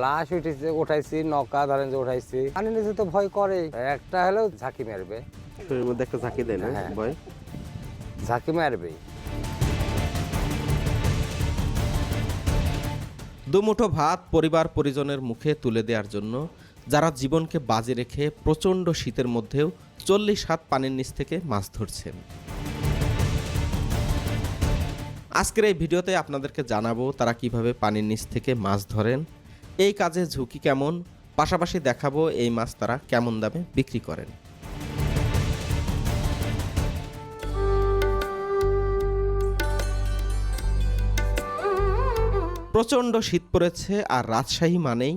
লাশ উঠাইছি, নৌকা ধরেন যে উঠাইছি। পানির নিচে তো ভয় করে, একটা হলেও ঝাঁকি মারবে। শরীরের মধ্যে একটা ঝাঁকি দেয় না হ্যাঁ। ভয়? ঝাঁকি মারবেই। দুমুঠো ভাত পরিবার পরিজনের মুখে তুলে দেওয়ার জন্য যারা জীবনকে বাজি রেখে প্রচণ্ড শীতের মধ্যেও 40 হাত পানির নিচ থেকে মাছ ধরছেন। আজকের এই ভিডিওতে আপনাদেরকে জানাবো তারা কিভাবে পানির নিচ থেকে মাছ ধরেন, এই কাজে ঝুঁকি কেমন, পাশাপাশি দেখাবো এই মাছ তারা কেমন দামে বিক্রি করেন। প্রচণ্ড শীত পড়েছে আর রাজশাহী মানেই